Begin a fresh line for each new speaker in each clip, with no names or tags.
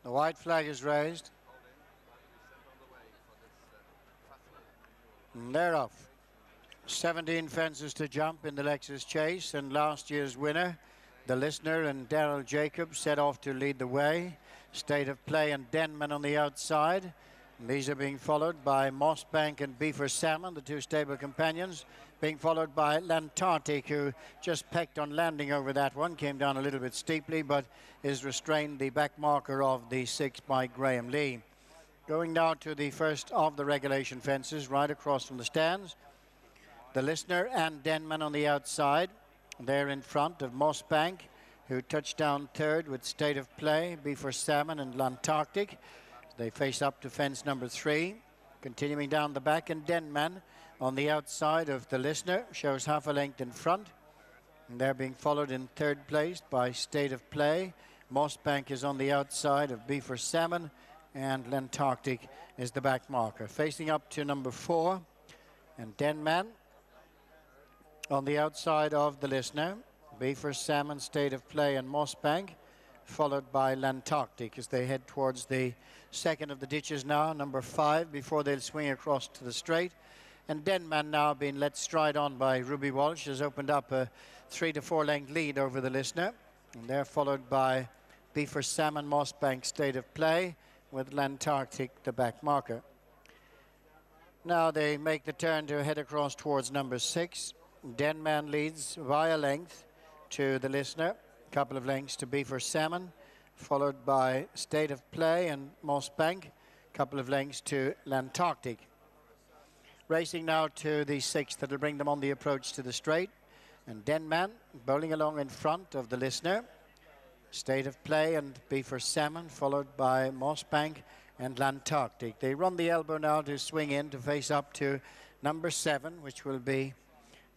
The white flag is raised. And they're off. 17 fences to jump in the Lexus Chase, and last year's winner, the Listener and Daryl Jacobs, set off to lead the way. State of Play and Denman on the outside. And these are being followed by Mossbank and Beaver Salmon, the two stable companions, being followed by Lantartic, who just pecked on landing over that one, came down a little bit steeply, but is restrained, the back marker of the 6 by Graham Lee. Going now to the first of the regulation fences, right across from the stands. The Listener and Denman on the outside. They're in front of Mossbank, who touched down third with State of Play, Beaver Salmon and Lantarctic. They face up to fence number 3. Continuing down the back, and Denman on the outside of the Listener shows half a length in front. And they're being followed in third place by State of Play. Mossbank is on the outside of Beaver Salmon, and Lantarctic is the back marker. Facing up to number 4, and Denman on the outside of the Listener. Beaver Salmon, State of Play and Mossbank, followed by Lantarctic as they head towards the second of the ditches now, number 5, before they'll swing across to the straight. And Denman now being let stride on by Ruby Walsh has opened up a 3 to 4 length lead over the Listener. And they're followed by Beaver Salmon, Mossbank, State of Play, with Lantarctic the back marker. Now they make the turn to head across towards number 6. Denman leads via length to the Listener, a couple of lengths to Beaver Salmon, followed by State of Play and Mossbank, a couple of lengths to Lantarctic. Racing now to the 6th, that'll bring them on the approach to the straight. And Denman bowling along in front of the Listener. State of Play and Beaver Salmon, followed by Mossbank and Lantarctic. They run the elbow now to swing in to face up to number 7, which will be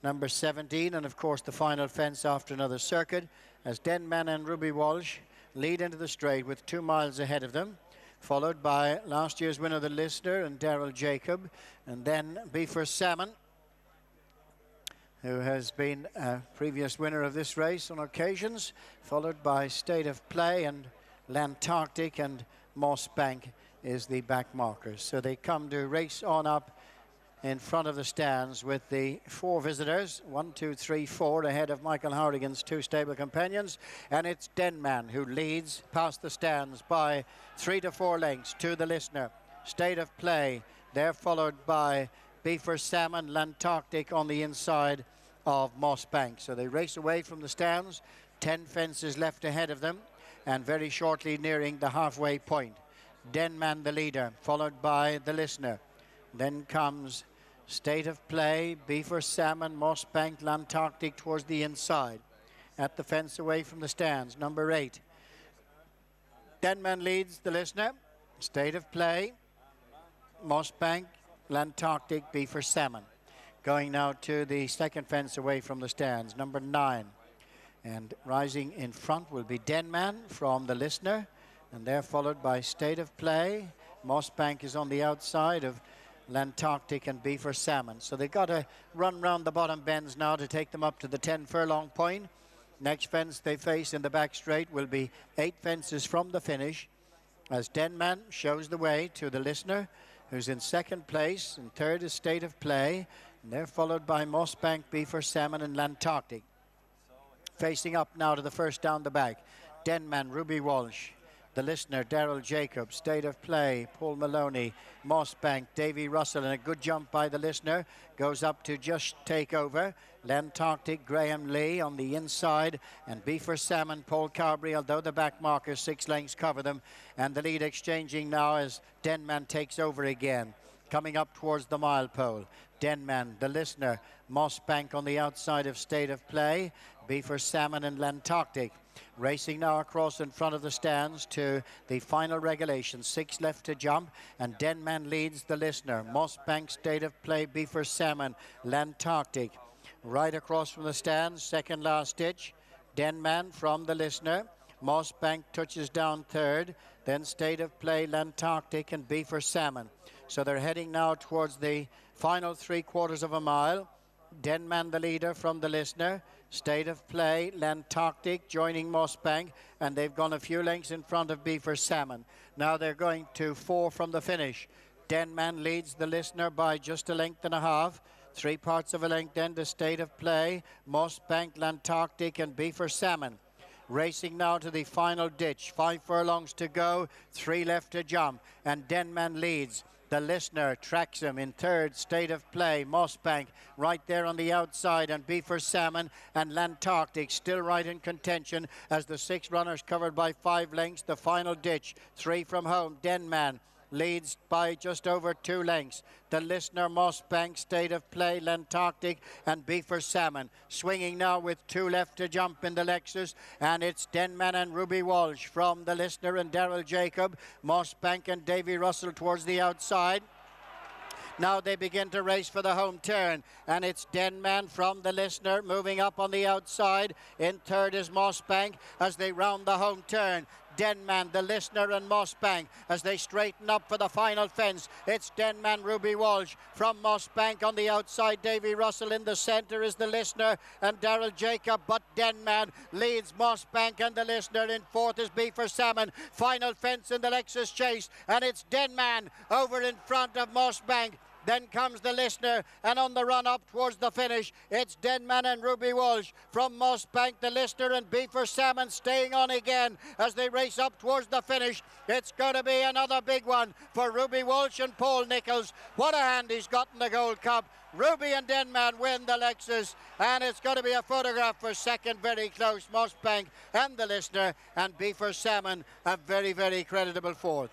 number 17, and of course the final fence after another circuit, as Denman and Ruby Walsh lead into the straight with 2 miles ahead of them, followed by last year's winner, the Listener, and Daryl Jacob, and then Beaver Salmon, who has been a previous winner of this race on occasions, followed by State of Play and Lantarctic, and Mossbank is the back markers. So they come to race on up in front of the stands with the 4 visitors, 1, 2, 3, 4, ahead of Michael Hardigan's 2 stable companions. And it's Denman who leads past the stands by 3 to 4 lengths to the Listener. State of Play, they're followed by Beaver Salmon, Lantarctic on the inside of Mossbank. So they race away from the stands, 10 fences left ahead of them, and very shortly nearing the halfway point. Denman the leader, followed by the Listener. Then comes State of Play, Beaver Salmon, Mossbank, Lantarctic towards the inside. At the fence away from the stands, number 8. Denman leads the Listener. State of Play, Mossbank, Lantarctic, Beaver Salmon. Going now to the second fence away from the stands, number 9. And rising in front will be Denman from the Listener. And they're followed by State of Play. Mossbank is on the outside of Lantarctic and Beaver Salmon. So they've got to run round the bottom bends now to take them up to the 10 furlong point. Next fence they face in the back straight will be 8 fences from the finish, as Denman shows the way to the Listener, who's in second place, and third is State of Play. And they're followed by Mossbank, Beaver Salmon and Lantarctic. Facing up now to the first down the back, Denman, Ruby Walsh. The Listener, Daryl Jacobs. State of Play, Paul Maloney, Mossbank, Davy Russell, and a good jump by the Listener. Goes up to just take over. Lantarctic, Graham Lee on the inside, and Beaver Salmon, Paul Carberry, although the back markers 6 lengths cover them. And the lead exchanging now as Denman takes over again. Coming up towards the milepole, Denman, the Listener, Mossbank on the outside of State of Play, Beaver Salmon and Lantarctic. Racing now across in front of the stands to the final regulation. 6 left to jump, and Denman leads the Listener. Mossbank, State of Play, Beaver Salmon, Lantarctic. Right across from the stands, second last ditch. Denman from the Listener. Mossbank touches down third. Then State of Play, Lantarctic and Beaver Salmon. So they're heading now towards the final 3/4 of a mile. Denman the leader from the Listener. State of Play, Lantarctic joining Mossbank, and they've gone a few lengths in front of Beaver Salmon. Now they're going to 4 from the finish. Denman leads the Listener by just a length and a half. 3 parts of a length then to State of Play, Mossbank, Lantarctic and Beaver Salmon. Racing now to the final ditch. 5 furlongs to go, 3 left to jump, and Denman leads. The Listener tracks him in third. State of Play, Mossbank right there on the outside, and Beaver Salmon and Lantarctic still right in contention as the 6 runners covered by 5 lengths. The final ditch, 3 from home. Denman leads by just over 2 lengths. The Listener, Mossbank, State of Play, Lantarctic and Beaver Salmon. Swinging now with 2 left to jump in the Lexus, and it's Denman and Ruby Walsh from the Listener and Daryl Jacob. Mossbank and Davy Russell towards the outside. Now they begin to race for the home turn, and it's Denman from the Listener moving up on the outside. In third is Mossbank as they round the home turn. Denman, the Listener and Mossbank as they straighten up for the final fence. It's Denman, Ruby Walsh from Mossbank on the outside. Davy Russell in the centre is the Listener and Daryl Jacob, but Denman leads Mossbank and the Listener. In fourth is Beaver Salmon. Final fence in the Lexus Chase, and it's Denman over in front of Mossbank. Then comes the Listener, and on the run up towards the finish, it's Denman and Ruby Walsh from Mossbank, the Listener and Beaver Salmon staying on again as they race up towards the finish. It's going to be another big one for Ruby Walsh and Paul Nichols. What a hand he's got in the Gold Cup. Ruby and Denman win the Lexus, and it's going to be a photograph for second, very close. Mossbank and the Listener, and Beaver Salmon a very, very creditable fourth.